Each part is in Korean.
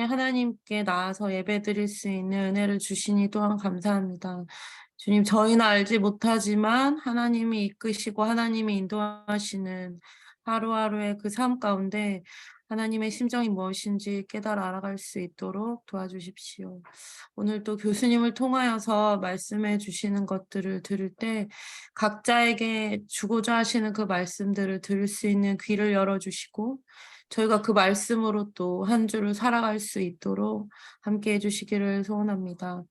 하나님께 나아서 예배드릴 수 있는 은혜를 주시니 또한 감사합니다. 주님, 저희는 알지 못하지만 하나님이 이끄시고 하나님이 인도하시는 하루하루의 그 삶 가운데 하나님의 심정이 무엇인지 깨달아 알아갈 수 있도록 도와주십시오. 오늘 또 교수님을 통하여서 말씀해 주시는 것들을 들을 때 각자에게 주고자 하시는 그 말씀들을 들을 수 있는 귀를 열어주시고 저희가 그 말씀으로 또 한 주를 살아갈 수 있도록 함께 해주시기를 소원합니다.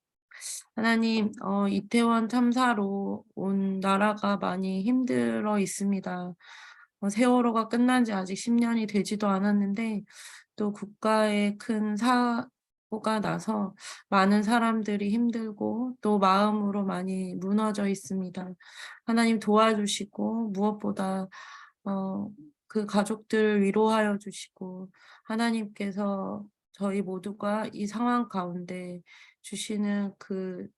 하나님, 이태원 참사로 온 나라가 많이 힘들어 있습니다. 세월호가 끝난 지 아직 10년이 되지도 않았는데 또 국가에 큰 사고가 나서 많은 사람들이 힘들고 또 마음으로 많이 무너져 있습니다. 하나님 도와주시고 무엇보다 어 그 가족들을 위로하여 주시고 하나님께서 저희 모두가 이 상황 가운데 주시는 그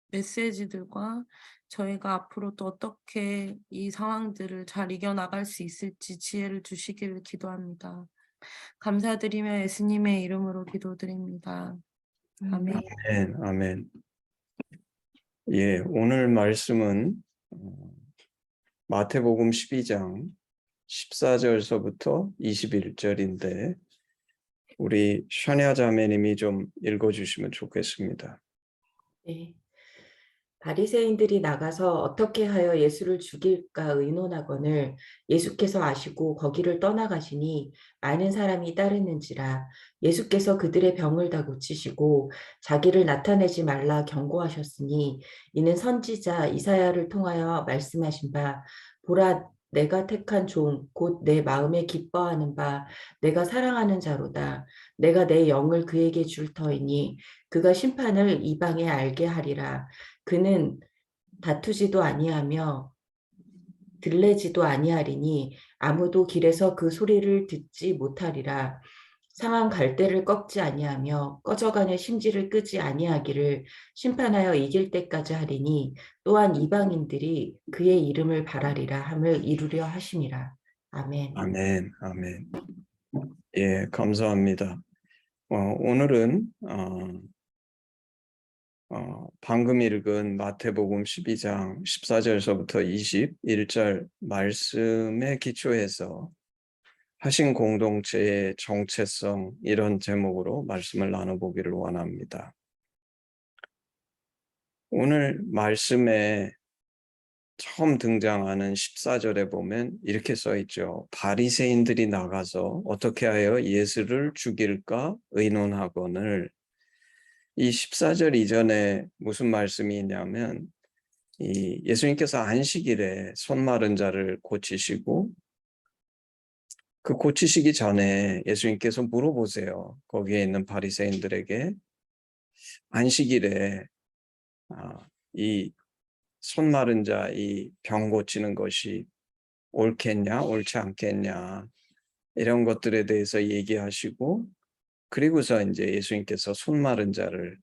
메시지들과 저희가 앞으로 또 어떻게 이 상황들을 잘 이겨나갈 수 있을지 지혜를 주시기를 기도합니다. 감사드리며 예수님의 이름으로 기도드립니다. 아멘. 아멘, 아멘. 예, 오늘 말씀은 마태복음 12장 14절서부터 21절인데 우리 샤냐 자매님이 좀 읽어주시면 좋겠습니다. 네. 바리새인들이 나가서 어떻게 하여 예수를 죽일까 의논하거늘 예수께서 아시고 거기를 떠나가시니 많은 사람이 따르는지라. 예수께서 그들의 병을 다 고치시고 자기를 나타내지 말라 경고하셨으니 이는 선지자 이사야를 통하여 말씀하신 바 보라 내가 택한 종 곧 내 마음에 기뻐하는 바 내가 사랑하는 자로다. 내가 내 영을 그에게 줄 터이니 그가 심판을 이방에 알게 하리라. 그는 다투지도 아니하며 들레지도 아니하리니 아무도 길에서 그 소리를 듣지 못하리라. 상한 갈대를 꺾지 아니하며 꺼져가는 심지를 끄지 아니하기를 심판하여 이길 때까지 하리니 또한 이방인들이 그의 이름을 바라리라 함을 이루려 하심이라. 아멘. 아멘, 아멘. 예, 감사합니다. 오늘은 방금 읽은 마태복음 12장 14절서부터 21절 말씀에 기초해서 하신 공동체의 정체성 이런 제목으로 말씀을 나눠보기를 원합니다. 오늘 말씀에 처음 등장하는 14절에 보면 이렇게 써 있죠. 바리새인들이 나가서 어떻게 하여 예수를 죽일까 의논하거늘. 이 14절 이전에 무슨 말씀이 있냐면 이 예수님께서 안식일에 손 마른 자를 고치시고 그 고치시기 전에 예수님께서 물어보세요. 거기에 있는 바리새인들에게 안식일에 이 손 마른 자 이 병 고치는 것이 옳겠냐 옳지 않겠냐 이런 것들에 대해서 얘기하시고 그리고서 이제 예수님께서 손 마른 자를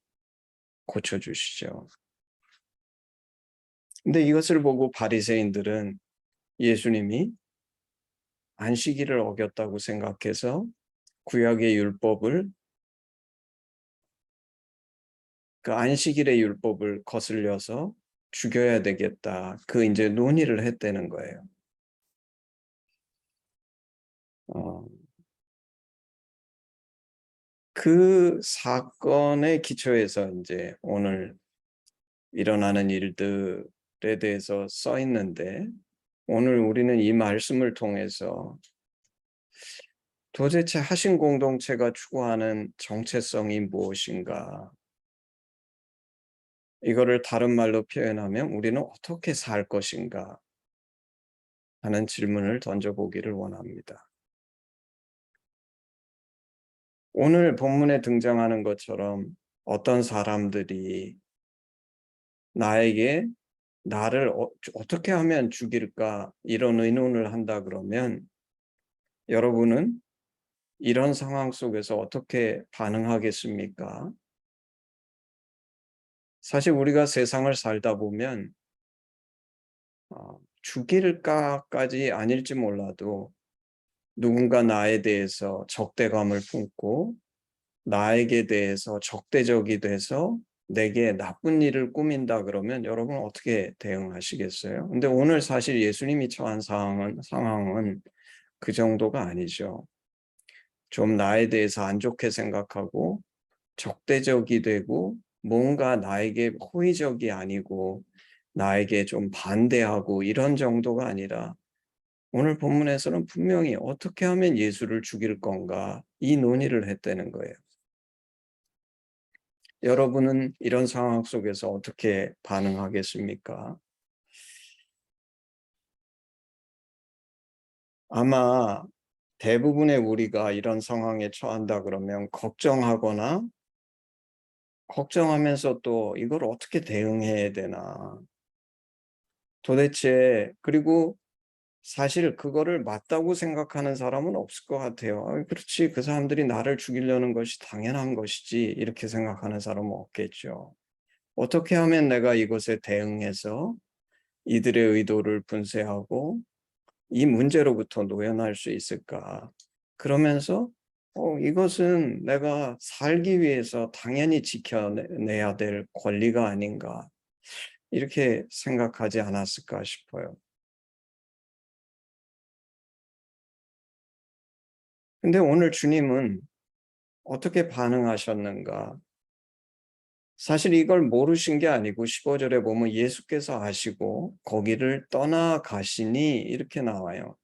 고쳐주시죠. 근데 이것을 보고 바리새인들은 예수님이 안식일을 어겼다고 생각해서 구약의 율법을 그 안식일의 율법을 거슬려서 죽여야 되겠다. 그 이제 논의를 했다는 거예요. 그 사건의 기초에서 이제 오늘 일어나는 일들에 대해서 써 있는데 오늘 우리는 이 말씀을 통해서 도대체 하신 공동체가 추구하는 정체성이 무엇인가? 이거를 다른 말로 표현하면 우리는 어떻게 살 것인가? 하는 질문을 던져보기를 원합니다. 오늘 본문에 등장하는 것처럼 어떤 사람들이 나에게 나를 어떻게 하면 죽일까 이런 의논을 한다 그러면 여러분은 이런 상황 속에서 어떻게 반응하겠습니까? 사실 우리가 세상을 살다 보면 죽일까까지 아닐지 몰라도 누군가 나에 대해서 적대감을 품고 나에게 대해서 적대적이 돼서 내게 나쁜 일을 꾸민다 그러면 여러분 어떻게 대응하시겠어요? 근데 오늘 사실 예수님이 처한 상황은 그 정도가 아니죠. 좀 나에 대해서 안 좋게 생각하고 적대적이 되고 뭔가 나에게 호의적이 아니고 나에게 좀 반대하고 이런 정도가 아니라 오늘 본문에서는 분명히 어떻게 하면 예수를 죽일 건가 이 논의를 했다는 거예요. 여러분은 이런 상황 속에서 어떻게 반응하겠습니까? 아마 대부분의 우리가 이런 상황에 처한다 그러면 걱정하면서 또 이걸 어떻게 대응해야 되나. 도대체 그리고 사실 그거를 맞다고 생각하는 사람은 없을 것 같아요. 그렇지. 그 사람들이 나를 죽이려는 것이 당연한 것이지. 이렇게 생각하는 사람은 없겠죠. 어떻게 하면 내가 이것에 대응해서 이들의 의도를 분쇄하고 이 문제로부터 노연할 수 있을까? 그러면서 이것은 내가 살기 위해서 당연히 지켜내야 될 권리가 아닌가? 이렇게 생각하지 않았을까 싶어요. 근데 오늘 주님은 어떻게 반응하셨는가? 사실 이걸 모르신 게 아니고 15절에 보면 예수께서 아시고 거기를 떠나가시니 이렇게 나와요.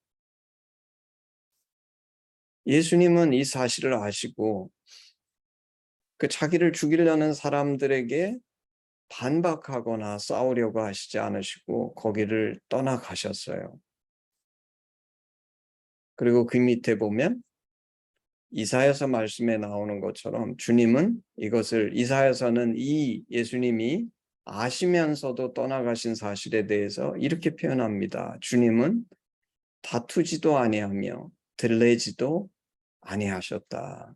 예수님은 이 사실을 아시고 그 자기를 죽이려는 사람들에게 반박하거나 싸우려고 하시지 않으시고 거기를 떠나가셨어요. 그리고 그 밑에 보면 이사야서 말씀에 나오는 것처럼 주님은 이것을 이사야서는 이 예수님이 아시면서도 떠나가신 사실에 대해서 이렇게 표현합니다. 주님은 다투지도 아니하며 들레지도 아니하셨다.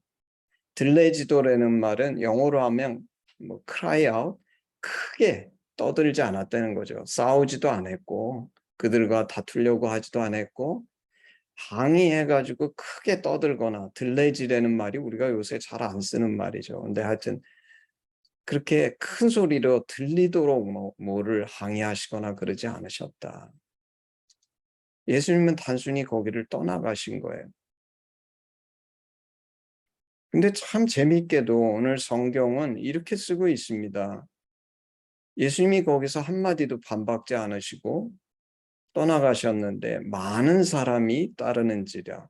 들레지도라는 말은 영어로 하면 cry out, 크게 떠들지 않았다는 거죠. 싸우지도 않았고 그들과 다투려고 하지도 않았고 항의해가지고 크게 떠들거나 들레지라는 말이 우리가 요새 잘 안 쓰는 말이죠. 근데 하여튼 그렇게 큰 소리로 들리도록 뭐를 항의하시거나 그러지 않으셨다. 예수님은 단순히 거기를 떠나가신 거예요. 근데 참 재미있게도 오늘 성경은 이렇게 쓰고 있습니다. 예수님이 거기서 한마디도 반박지 않으시고 떠나가셨는데 많은 사람이 따르는지라.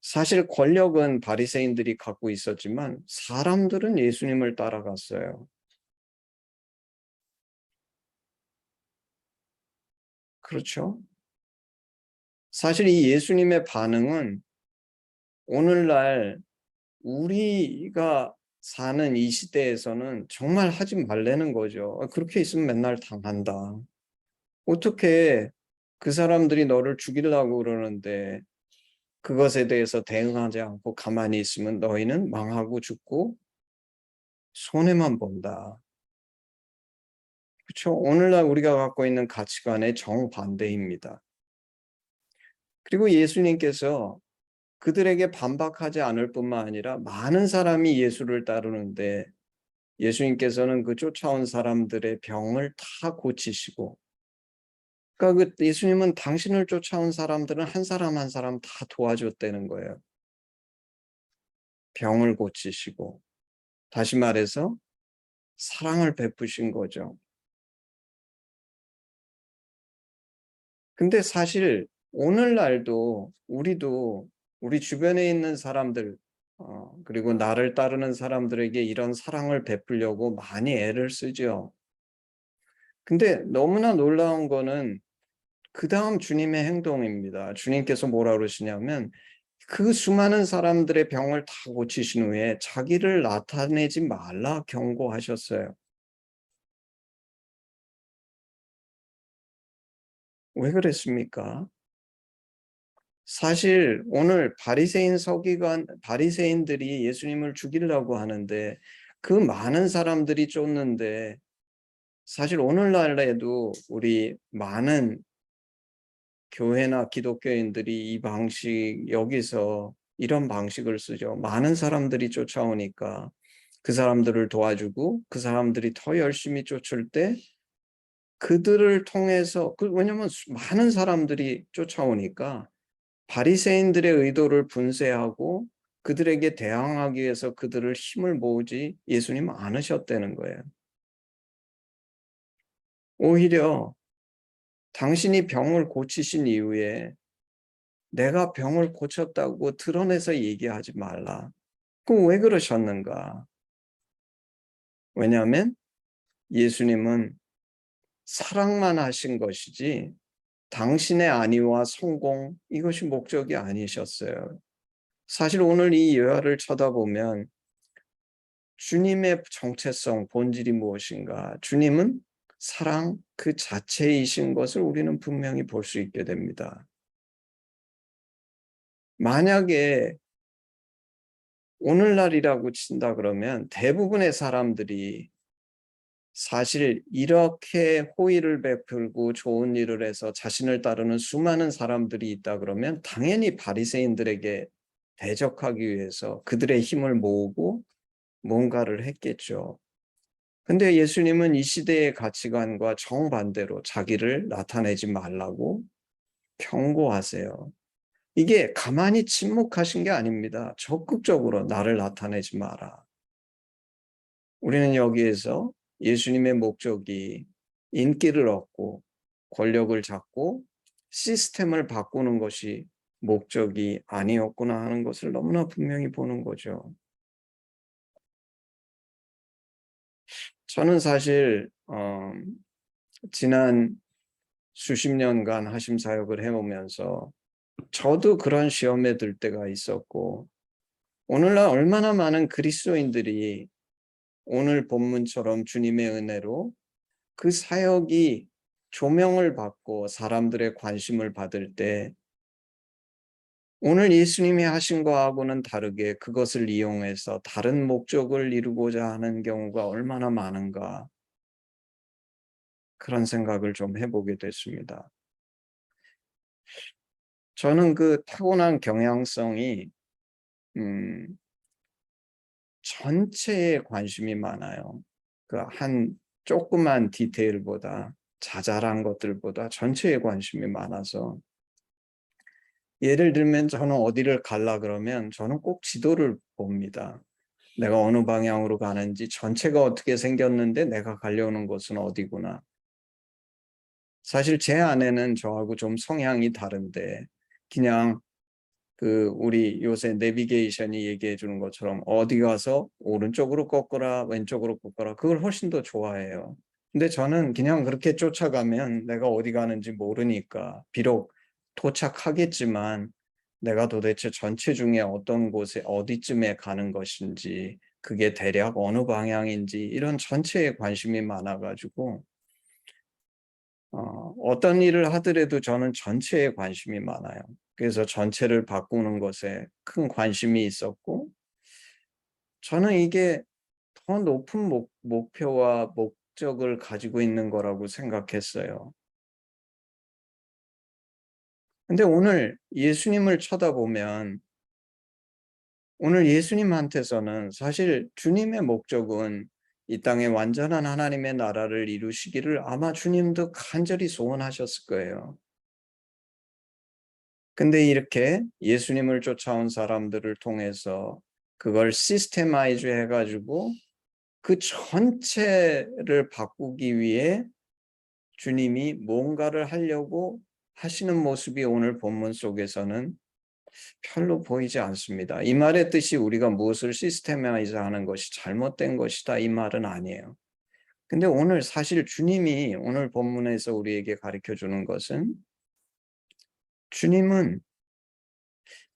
사실 권력은 바리새인들이 갖고 있었지만 사람들은 예수님을 따라갔어요. 그렇죠? 사실 이 예수님의 반응은 오늘날 우리가 사는 이 시대에서는 정말 하지 말라는 거죠. 그렇게 있으면 맨날 당한다. 어떻게 그 사람들이 너를 죽이려고 그러는데 그것에 대해서 대응하지 않고 가만히 있으면 너희는 망하고 죽고 손해만 본다. 그렇죠? 오늘날 우리가 갖고 있는 가치관의 정반대입니다. 그리고 예수님께서 그들에게 반박하지 않을 뿐만 아니라 많은 사람이 예수를 따르는데 예수님께서는 그 쫓아온 사람들의 병을 다 고치시고 그러니까 그 예수님은 당신을 쫓아온 사람들은 한 사람 한 사람 다 도와줬다는 거예요. 병을 고치시고 다시 말해서 사랑을 베푸신 거죠. 근데 사실 오늘날도 우리도 우리 주변에 있는 사람들 그리고 나를 따르는 사람들에게 이런 사랑을 베풀려고 많이 애를 쓰죠. 근데 너무나 놀라운 거는 그다음 주님의 행동입니다. 주님께서 뭐라 그러시냐면 그 수많은 사람들의 병을 다 고치신 후에 자기를 나타내지 말라 경고하셨어요. 왜 그랬습니까? 사실 오늘 바리새인들이 예수님을 죽이려고 하는데 그 많은 사람들이 쫓는데 사실 오늘날에도 우리 많은 교회나 기독교인들이 이 방식 여기서 이런 방식을 쓰죠. 많은 사람들이 쫓아오니까 그 사람들을 도와주고 그 사람들이 더 열심히 쫓을 때 그들을 통해서 왜냐하면 많은 사람들이 쫓아오니까 바리새인들의 의도를 분쇄하고 그들에게 대항하기 위해서 그들을 힘을 모으지 예수님은 않으셨다는 거예요. 오히려 당신이 병을 고치신 이후에 내가 병을 고쳤다고 드러내서 얘기하지 말라. 그럼 왜 그러셨는가? 왜냐하면 예수님은 사랑만 하신 것이지 당신의 안위와 성공 이것이 목적이 아니셨어요. 사실 오늘 이 예화를 쳐다보면 주님의 정체성, 본질이 무엇인가? 주님은 사랑 그 자체이신 것을 우리는 분명히 볼 수 있게 됩니다. 만약에 오늘날이라고 친다 그러면 대부분의 사람들이 사실 이렇게 호의를 베풀고 좋은 일을 해서 자신을 따르는 수많은 사람들이 있다 그러면 당연히 바리새인들에게 대적하기 위해서 그들의 힘을 모으고 뭔가를 했겠죠. 근데 예수님은 이 시대의 가치관과 정반대로 자기를 나타내지 말라고 경고하세요. 이게 가만히 침묵하신 게 아닙니다. 적극적으로 나를 나타내지 마라. 우리는 여기에서 예수님의 목적이 인기를 얻고 권력을 잡고 시스템을 바꾸는 것이 목적이 아니었구나 하는 것을 너무나 분명히 보는 거죠. 저는 사실 지난 수십 년간 하심 사역을 해오면서 저도 그런 시험에 들 때가 있었고 오늘날 얼마나 많은 그리스도인들이 오늘 본문처럼 주님의 은혜로 그 사역이 조명을 받고 사람들의 관심을 받을 때 오늘 예수님이 하신 거하고는 다르게 그것을 이용해서 다른 목적을 이루고자 하는 경우가 얼마나 많은가 그런 생각을 좀 해보게 됐습니다. 저는 그 타고난 경향성이 전체에 관심이 많아요. 그 한 조그만 디테일보다 자잘한 것들보다 전체에 관심이 많아서 예를 들면 저는 어디를 갈라 그러면 저는 꼭 지도를 봅니다. 내가 어느 방향으로 가는지 전체가 어떻게 생겼는데 내가 가려는 곳은 어디구나. 사실 제 아내는 저하고 좀 성향이 다른데 그냥 우리 요새 내비게이션이 얘기해 주는 것처럼 어디 가서 오른쪽으로 꺾어라 왼쪽으로 꺾어라 그걸 훨씬 더 좋아해요. 근데 저는 그냥 그렇게 쫓아가면 내가 어디 가는지 모르니까 비록 도착하겠지만 내가 도대체 전체 중에 어떤 곳에 어디쯤에 가는 것인지 그게 대략 어느 방향인지 이런 전체에 관심이 많아가지고 어떤 일을 하더라도 저는 전체에 관심이 많아요. 그래서 전체를 바꾸는 것에 큰 관심이 있었고 저는 이게 더 높은 목표와 목적을 가지고 있는 거라고 생각했어요. 근데 오늘 예수님을 쳐다보면 오늘 예수님한테서는 사실 주님의 목적은 이 땅에 완전한 하나님의 나라를 이루시기를 아마 주님도 간절히 소원하셨을 거예요. 근데 이렇게 예수님을 쫓아온 사람들을 통해서 그걸 시스테마이즈 해가지고 그 전체를 바꾸기 위해 주님이 뭔가를 하려고 하시는 모습이 오늘 본문 속에서는 별로 보이지 않습니다. 이 말의 뜻이 우리가 무엇을 시스테마이즈 하는 것이 잘못된 것이다 이 말은 아니에요. 근데 오늘 사실 주님이 오늘 본문에서 우리에게 가르쳐 주는 것은 주님은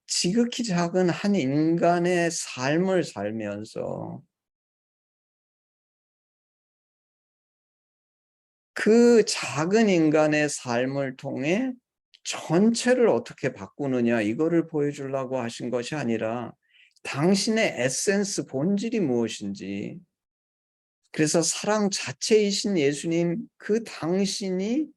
지극히 작은 한 인간의 삶을 살면서 그 작은 인간의 삶을 통해 전체를 어떻게 바꾸느냐 이거를 보여주려고 하신 것이 아니라 당신의 에센스 본질이 무엇인지 그래서 사랑 자체이신 예수님 그 당신이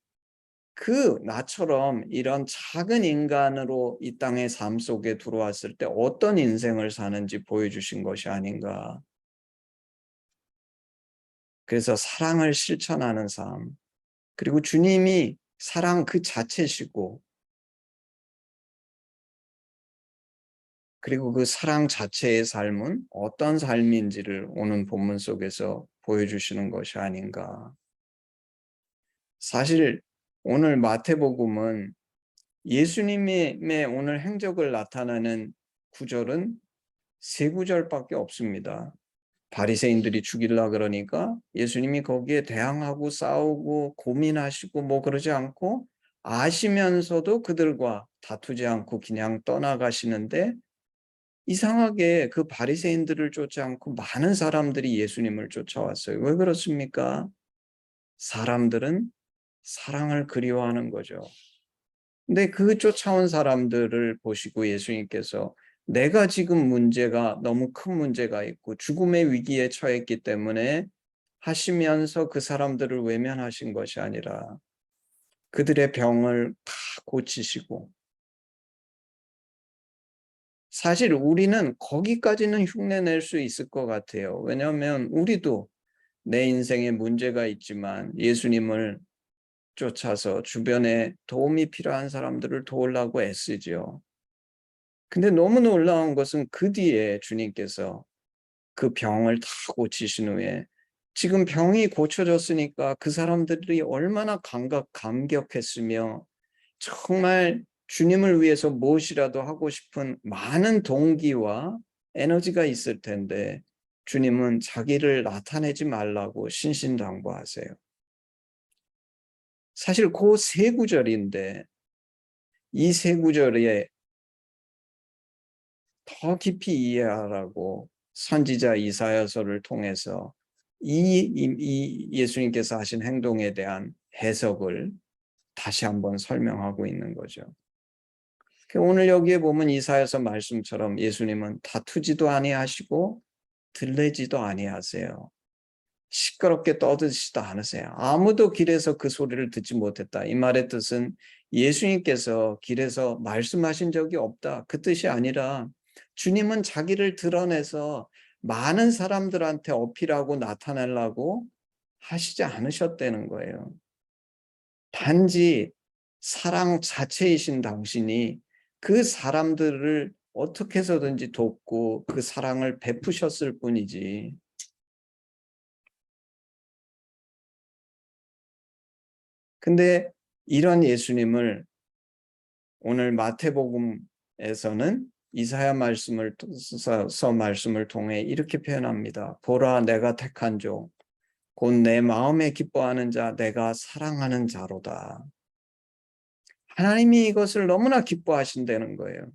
나처럼 이런 작은 인간으로 이 땅의 삶 속에 들어왔을 때 어떤 인생을 사는지 보여주신 것이 아닌가. 그래서 사랑을 실천하는 삶, 그리고 주님이 사랑 그 자체시고, 그리고 그 사랑 자체의 삶은 어떤 삶인지를 오늘 본문 속에서 보여주시는 것이 아닌가. 사실 오늘 마태복음은 예수님의 오늘 행적을 나타내는 구절은 세 구절밖에 없습니다. 바리새인들이 죽이려 그러니까 예수님이 거기에 대항하고 싸우고 고민하시고 뭐 그러지 않고 아시면서도 그들과 다투지 않고 그냥 떠나가시는데, 이상하게 그 바리새인들을 쫓지 않고 많은 사람들이 예수님을 쫓아왔어요. 왜 그렇습니까? 사람들은 사랑을 그리워하는 거죠. 근데 그 쫓아온 사람들을 보시고 예수님께서 내가 지금 문제가 너무 큰 문제가 있고 죽음의 위기에 처했기 때문에 하시면서 그 사람들을 외면하신 것이 아니라 그들의 병을 다 고치시고, 사실 우리는 거기까지는 흉내낼 수 있을 것 같아요. 왜냐하면 우리도 내 인생에 문제가 있지만 예수님을 쫓아서 주변에 도움이 필요한 사람들을 도우려고 애쓰죠. 근데 너무 놀라운 것은 그 뒤에 주님께서 그 병을 다 고치신 후에 지금 병이 고쳐졌으니까 그 사람들이 얼마나 감격했으며 정말 주님을 위해서 무엇이라도 하고 싶은 많은 동기와 에너지가 있을 텐데, 주님은 자기를 나타내지 말라고 신신당부하세요. 사실 그 세 구절인데 이 세 구절에 더 깊이 이해하라고 선지자 이사야서를 통해서 이 예수님께서 하신 행동에 대한 해석을 다시 한번 설명하고 있는 거죠. 오늘 여기에 보면 이사야서 말씀처럼 예수님은 다투지도 아니하시고 들레지도 아니하세요. 시끄럽게 떠드시지도 않으세요. 아무도 길에서 그 소리를 듣지 못했다. 이 말의 뜻은 예수님께서 길에서 말씀하신 적이 없다, 그 뜻이 아니라 주님은 자기를 드러내서 많은 사람들한테 어필하고 나타내려고 하시지 않으셨다는 거예요. 단지 사랑 자체이신 당신이 그 사람들을 어떻게 해서든지 돕고 그 사랑을 베푸셨을 뿐이지. 근데 이런 예수님을 오늘 마태복음에서는 이사야 말씀을 통해 이렇게 표현합니다. 보라, 내가 택한 종, 곧 내 마음에 기뻐하는 자, 내가 사랑하는 자로다. 하나님이 이것을 너무나 기뻐하신다는 거예요.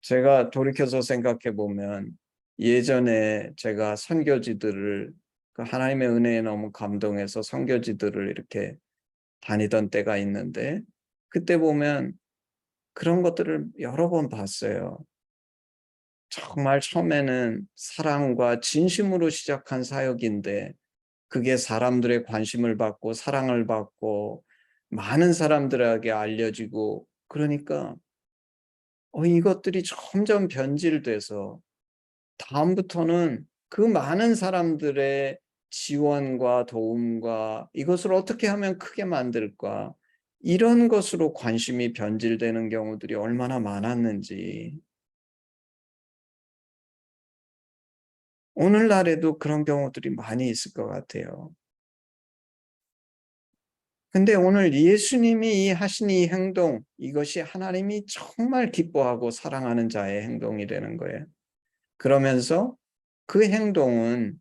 제가 돌이켜서 생각해 보면 예전에 제가 선교지들을, 그 하나님의 은혜에 너무 감동해서 선교지들을 이렇게 다니던 때가 있는데, 그때 보면 그런 것들을 여러 번 봤어요. 정말 처음에는 사랑과 진심으로 시작한 사역인데 그게 사람들의 관심을 받고 사랑을 받고 많은 사람들에게 알려지고, 그러니까 이것들이 점점 변질돼서 다음부터는 그 많은 사람들의 지원과 도움과 이것을 어떻게 하면 크게 만들까, 이런 것으로 관심이 변질되는 경우들이 얼마나 많았는지. 오늘날에도 그런 경우들이 많이 있을 것 같아요. 근데 오늘 예수님이 하신 이 행동, 이것이 하나님이 정말 기뻐하고 사랑하는 자의 행동이라는 거예요. 그러면서 그 행동은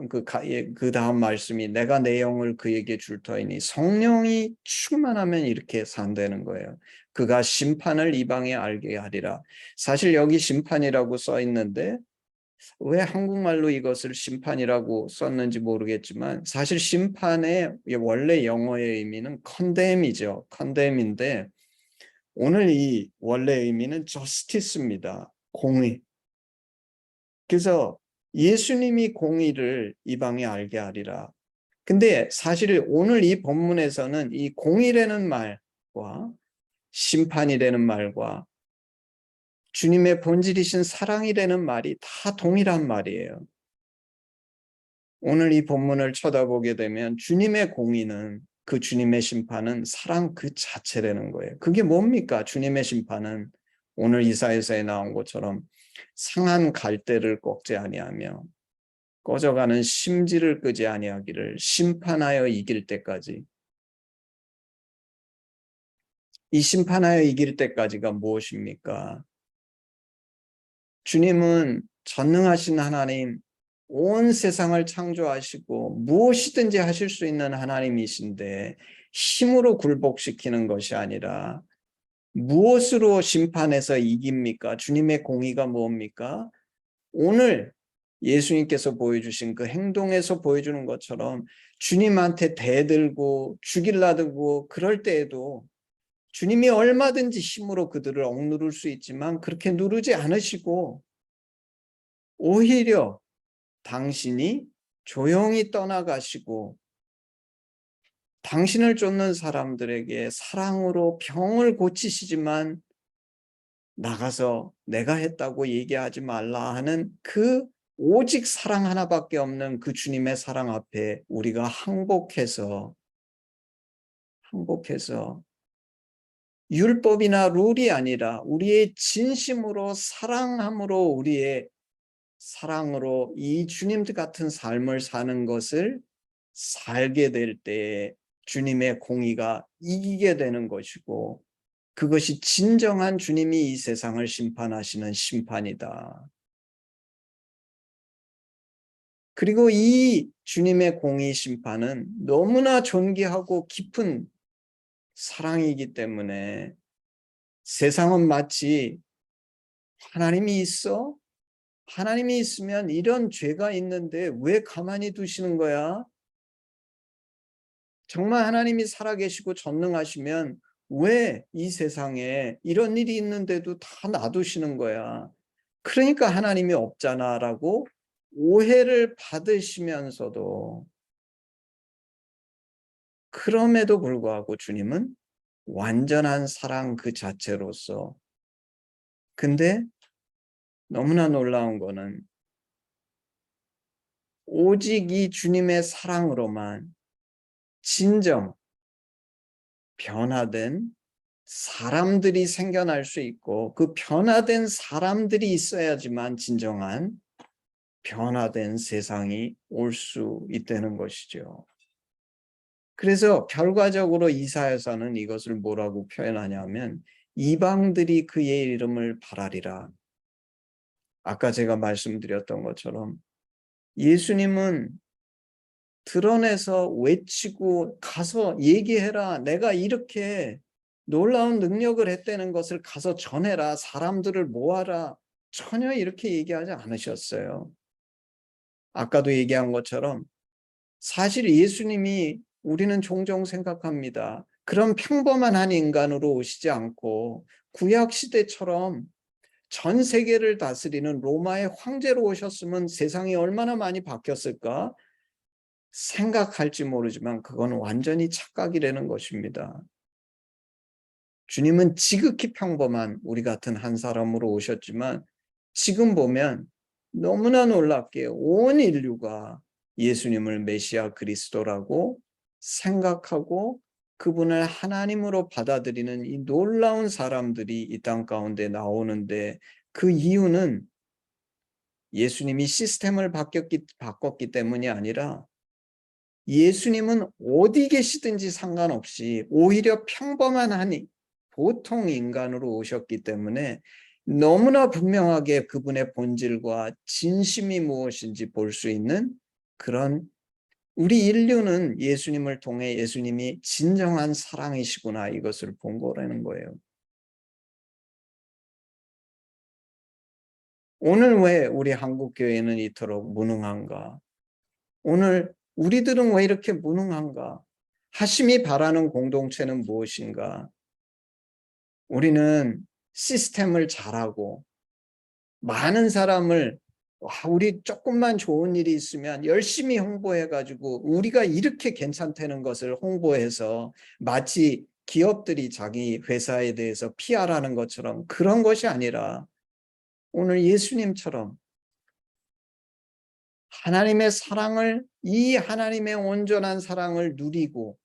그 다음 말씀이 내가 내 영을 그에게 줄 터이니, 성령이 충만하면 이렇게 산다는 거예요. 그가 심판을 이방에 알게 하리라. 사실 여기 심판이라고 써 있는데 왜 한국말로 이것을 심판이라고 썼는지 모르겠지만, 사실 심판의 원래 영어의 의미는 condemn이죠. condemn인데 오늘 이 원래 의미는 justice입니다. 공의. 그래서 예수님이 공의를 이방에 알게 하리라. 근데 사실 오늘 이 본문에서는 이 공의라는 말과 심판이라는 말과 주님의 본질이신 사랑이라는 말이 다 동일한 말이에요. 오늘 이 본문을 쳐다보게 되면 주님의 공의는, 그 주님의 심판은 사랑 그 자체라는 거예요. 그게 뭡니까? 주님의 심판은 오늘 이사야서에 나온 것처럼 상한 갈대를 꺾지 아니하며 꺼져가는 심지를 끄지 아니하기를 심판하여 이길 때까지. 이 심판하여 이길 때까지가 무엇입니까? 주님은 전능하신 하나님, 온 세상을 창조하시고 무엇이든지 하실 수 있는 하나님이신데 힘으로 굴복시키는 것이 아니라 무엇으로 심판해서 이깁니까? 주님의 공의가 뭡니까? 오늘 예수님께서 보여주신 그 행동에서 보여주는 것처럼 주님한테 대들고 죽일라 들고 그럴 때에도 주님이 얼마든지 힘으로 그들을 억누를 수 있지만 그렇게 누르지 않으시고 오히려 당신이 조용히 떠나가시고 당신을 쫓는 사람들에게 사랑으로 병을 고치시지만 나가서 내가 했다고 얘기하지 말라 하는 그 오직 사랑 하나밖에 없는 그 주님의 사랑 앞에 우리가 항복해서 율법이나 룰이 아니라 우리의 진심으로 사랑함으로 우리의 사랑으로 이 주님 같은 삶을 사는 것을 살게 될 때 주님의 공의가 이기게 되는 것이고 그것이 진정한 주님이 이 세상을 심판하시는 심판이다. 그리고 이 주님의 공의 심판은 너무나 존귀하고 깊은 사랑이기 때문에 세상은 마치 하나님이 있어? 하나님이 있으면 이런 죄가 있는데 왜 가만히 두시는 거야? 정말 하나님이 살아계시고 전능하시면 왜 이 세상에 이런 일이 있는데도 다 놔두시는 거야? 그러니까 하나님이 없잖아라고 오해를 받으시면서도 그럼에도 불구하고 주님은 완전한 사랑 그 자체로서 근데 너무나 놀라운 거는 오직 이 주님의 사랑으로만 진정 변화된 사람들이 생겨날 수 있고 그 변화된 사람들이 있어야지만 진정한 변화된 세상이 올 수 있다는 것이죠. 그래서 결과적으로 이사야서는 이것을 뭐라고 표현하냐면 이방들이 그의 이름을 바라리라. 아까 제가 말씀드렸던 것처럼 예수님은 드러내서 외치고 가서 얘기해라. 내가 이렇게 놀라운 능력을 했다는 것을 가서 전해라. 사람들을 모아라. 전혀 이렇게 얘기하지 않으셨어요. 아까도 얘기한 것처럼 사실 예수님이 우리는 종종 생각합니다. 그런 평범한 한 인간으로 오시지 않고 구약 시대처럼 전 세계를 다스리는 로마의 황제로 오셨으면 세상이 얼마나 많이 바뀌었을까 생각할지 모르지만 그건 완전히 착각이라는 것입니다. 주님은 지극히 평범한 우리 같은 한 사람으로 오셨지만 지금 보면 너무나 놀랍게 온 인류가 예수님을 메시아 그리스도라고 생각하고 그분을 하나님으로 받아들이는 이 놀라운 사람들이 이 땅 가운데 나오는데 그 이유는 예수님이 시스템을 바꿨기 때문이 아니라 예수님은 어디 계시든지 상관없이 오히려 평범한 한 보통 인간으로 오셨기 때문에 너무나 분명하게 그분의 본질과 진심이 무엇인지 볼 수 있는 그런 우리 인류는 예수님을 통해 예수님이 진정한 사랑이시구나 이것을 본 거라는 거예요. 오늘 왜 우리 한국교회는 이토록 무능한가? 오늘 우리들은 왜 이렇게 무능한가? 하심이 바라는 공동체는 무엇인가? 우리는 시스템을 잘하고 많은 사람을 우리 조금만 좋은 일이 있으면 열심히 홍보해가지고 우리가 이렇게 괜찮다는 것을 홍보해서 마치 기업들이 자기 회사에 대해서 PR하는 것처럼 그런 것이 아니라 오늘 예수님처럼 하나님의 사랑을, 이 하나님의 온전한 사랑을 누리고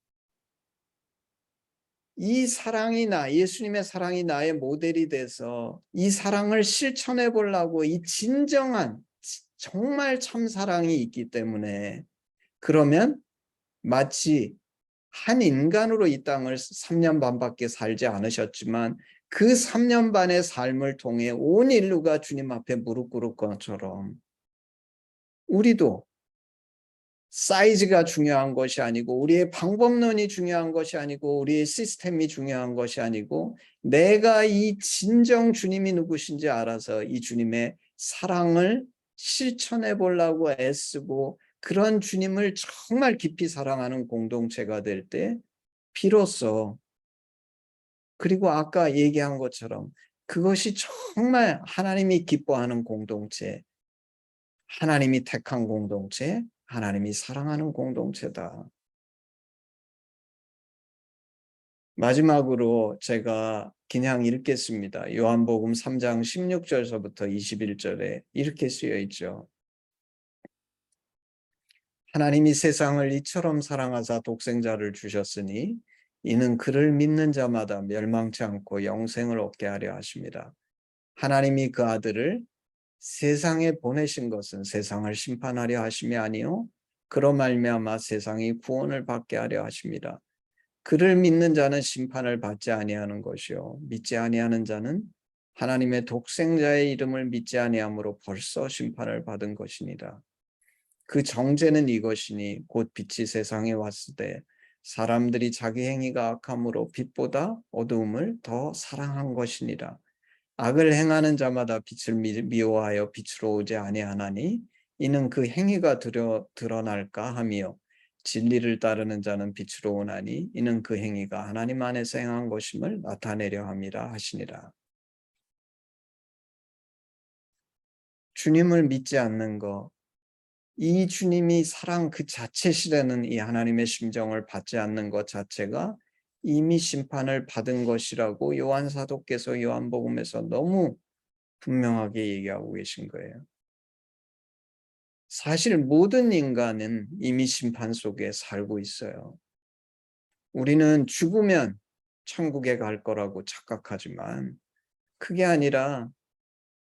이 사랑이 예수님의 사랑이 나의 모델이 돼서 이 사랑을 실천해 보려고 이 진정한 정말 참 사랑이 있기 때문에 그러면 마치 한 인간으로 이 땅을 3년 반밖에 살지 않으셨지만 그 3년 반의 삶을 통해 온 인류가 주님 앞에 무릎 꿇을 것처럼 우리도 사이즈가 중요한 것이 아니고 우리의 방법론이 중요한 것이 아니고 우리의 시스템이 중요한 것이 아니고 내가 이 진정 주님이 누구신지 알아서 이 주님의 사랑을 실천해 보려고 애쓰고 그런 주님을 정말 깊이 사랑하는 공동체가 될 때 비로소 그리고 아까 얘기한 것처럼 그것이 정말 하나님이 기뻐하는 공동체, 하나님이 택한 공동체, 하나님이 사랑하는 공동체다. 마지막으로 제가 그냥 읽겠습니다. 요한복음 3장 16절서부터 21절에 이렇게 쓰여 있죠. 하나님이 세상을 이처럼 사랑하사 독생자를 주셨으니 이는 그를 믿는 자마다 멸망치 않고 영생을 얻게 하려 하십니다. 하나님이 그 아들을 세상에 보내신 것은 세상을 심판하려 하심이 아니요 그로 말미암아 세상이 구원을 받게 하려 하십니다. 그를 믿는 자는 심판을 받지 아니하는 것이요 믿지 아니하는 자는 하나님의 독생자의 이름을 믿지 아니함으로 벌써 심판을 받은 것이니라. 그 정죄는 이것이니 곧 빛이 세상에 왔을 때 사람들이 자기 행위가 악함으로 빛보다 어두움을 더 사랑한 것이니라. 악을 행하는 자마다 빛을 미워하여 빛으로 오지 아니하나니 이는 그 행위가 드러날까 하며 진리를 따르는 자는 빛으로 오나니 이는 그 행위가 하나님 안에서 행한 것임을 나타내려 함이라 하시니라. 주님을 믿지 않는 것, 이 주님이 사랑 그 자체시라는 이 하나님의 심정을 받지 않는 것 자체가 이미 심판을 받은 것이라고 요한 사도께서 요한복음에서 너무 분명하게 얘기하고 계신 거예요. 사실 모든 인간은 이미 심판 속에 살고 있어요. 우리는 죽으면 천국에 갈 거라고 착각하지만 그게 아니라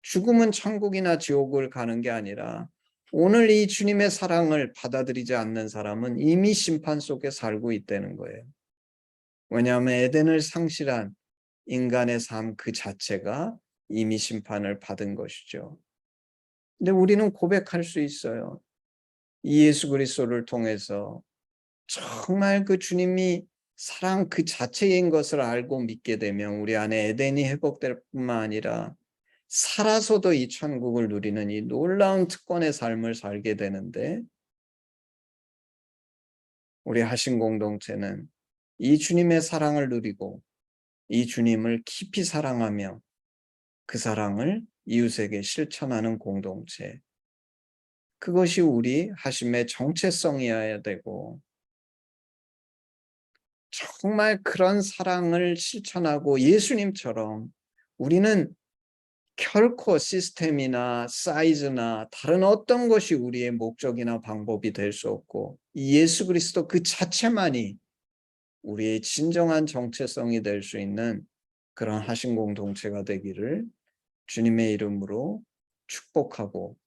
죽음은 천국이나 지옥을 가는 게 아니라 오늘 이 주님의 사랑을 받아들이지 않는 사람은 이미 심판 속에 살고 있다는 거예요. 왜냐하면 에덴을 상실한 인간의 삶 그 자체가 이미 심판을 받은 것이죠. 근데 우리는 고백할 수 있어요. 이 예수 그리스도를 통해서 정말 그 주님이 사랑 그 자체인 것을 알고 믿게 되면 우리 안에 에덴이 회복될 뿐만 아니라 살아서도 이 천국을 누리는 이 놀라운 특권의 삶을 살게 되는데 우리 하신 공동체는 이 주님의 사랑을 누리고 이 주님을 깊이 사랑하며 그 사랑을 이웃에게 실천하는 공동체. 그것이 우리 하심의 정체성이어야 되고 정말 그런 사랑을 실천하고 예수님처럼 우리는 결코 시스템이나 사이즈나 다른 어떤 것이 우리의 목적이나 방법이 될 수 없고 이 예수 그리스도 그 자체만이 우리의 진정한 정체성이 될 수 있는 그런 하신 공동체가 되기를 주님의 이름으로 축복하고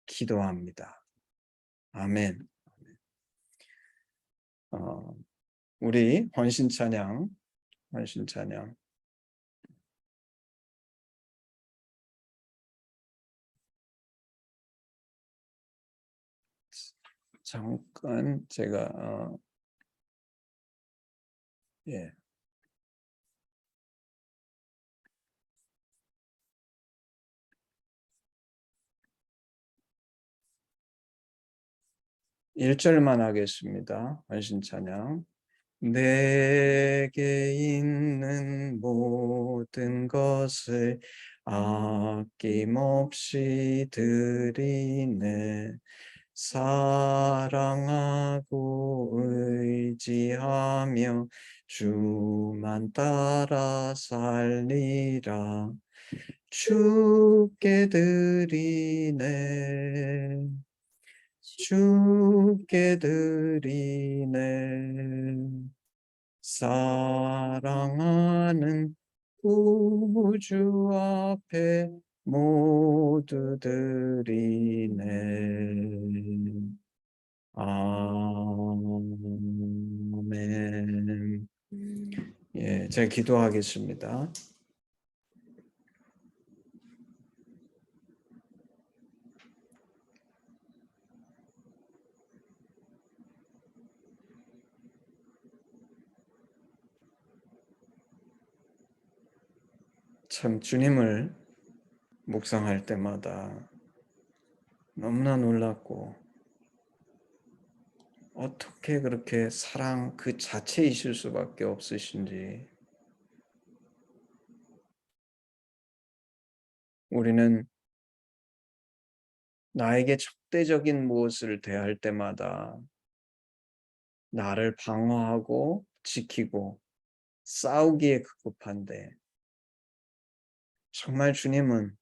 기도합니다. 아멘. 우리 헌신 찬양 잠깐 제가 예. (1절만) 하겠습니다. 헌신 찬양. 내게 있는 모든 것을 아낌없이 드리네. 사랑하고 의지하며 주만 따라 살리라. 주께 드리네. 주께 드리네. 사랑하는 구주 앞에 모두 드리네. 아멘. 예, 제가 기도하겠습니다. 참 주님을 묵상할 때마다 너무나 놀랍고 어떻게 그렇게 사랑 그 자체이실 수밖에 없으신지 우리는 나에게 적대적인 무엇을 대할 때마다 나를 방어하고 지키고 싸우기에 급급한데 정말 주님은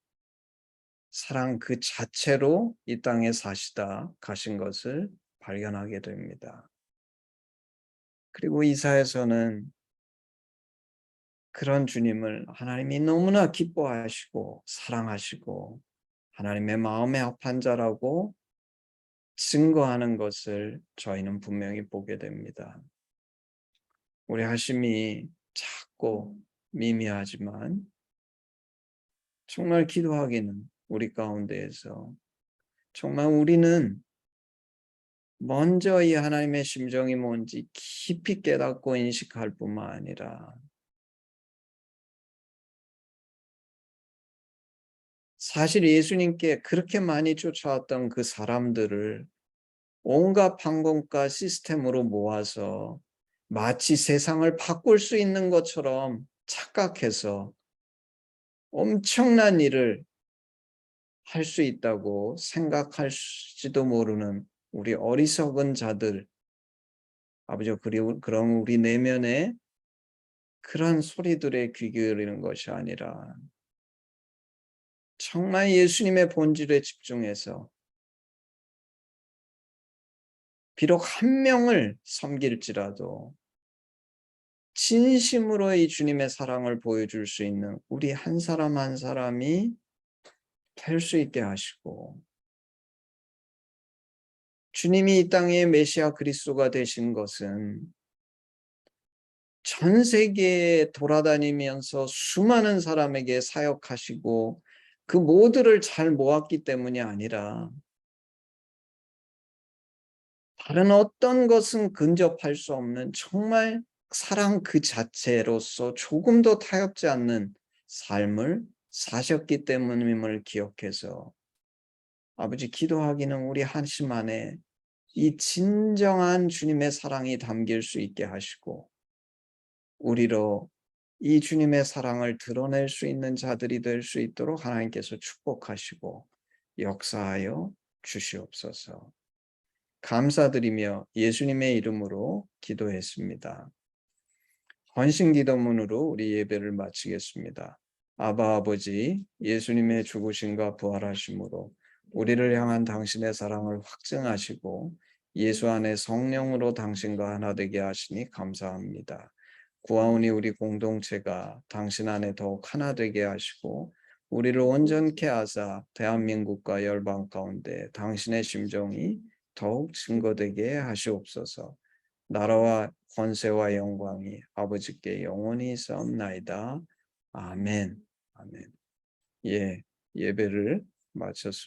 사랑 그 자체로 이 땅에 사시다 가신 것을 발견하게 됩니다. 그리고 이사야서는 그런 주님을 하나님이 너무나 기뻐하시고 사랑하시고 하나님의 마음에 합한 자라고 증거하는 것을 저희는 분명히 보게 됩니다. 우리 하심이 작고 미미하지만 정말 기도하기는 우리 가운데에서 정말 우리는 먼저 이 하나님의 심정이 뭔지 깊이 깨닫고 인식할 뿐만 아니라 사실 예수님께 그렇게 많이 쫓아왔던 그 사람들을 온갖 방법과 시스템으로 모아서 마치 세상을 바꿀 수 있는 것처럼 착각해서 엄청난 일을 할 수 있다고 생각할지도 모르는 우리 어리석은 자들, 아버지, 그리고 그런 우리 내면에 그런 소리들에 귀 기울이는 것이 아니라 정말 예수님의 본질에 집중해서 비록 한 명을 섬길지라도 진심으로 이 주님의 사랑을 보여줄 수 있는 우리 한 사람 한 사람이 될 수 있게 하시고 주님이 이 땅에 메시아 그리스도가 되신 것은 전 세계에 돌아다니면서 수많은 사람에게 사역하시고 그 모두를 잘 모았기 때문이 아니라 다른 어떤 것은 근접할 수 없는 정말 사랑 그 자체로서 조금도 타협지 않는 삶을 사셨기 때문임을 기억해서 아버지 기도하기는 우리 한심 안에 이 진정한 주님의 사랑이 담길 수 있게 하시고 우리로 이 주님의 사랑을 드러낼 수 있는 자들이 될 수 있도록 하나님께서 축복하시고 역사하여 주시옵소서. 감사드리며 예수님의 이름으로 기도했습니다. 헌신 기도문으로 우리 예배를 마치겠습니다. 아바 아버지, 예수님의 죽으심과 부활하심으로 우리를 향한 당신의 사랑을 확증하시고 예수 안에 성령으로 당신과 하나 되게 하시니 감사합니다. 구하오니 우리 공동체가 당신 안에 더욱 하나 되게 하시고 우리를 온전케 하사 대한민국과 열방 가운데 당신의 심정이 더욱 증거되게 하시옵소서. 나라와 권세와 영광이 아버지께 영원히 있사옵나이다. 아멘. 아멘. 예, 예배를 마쳤습니다.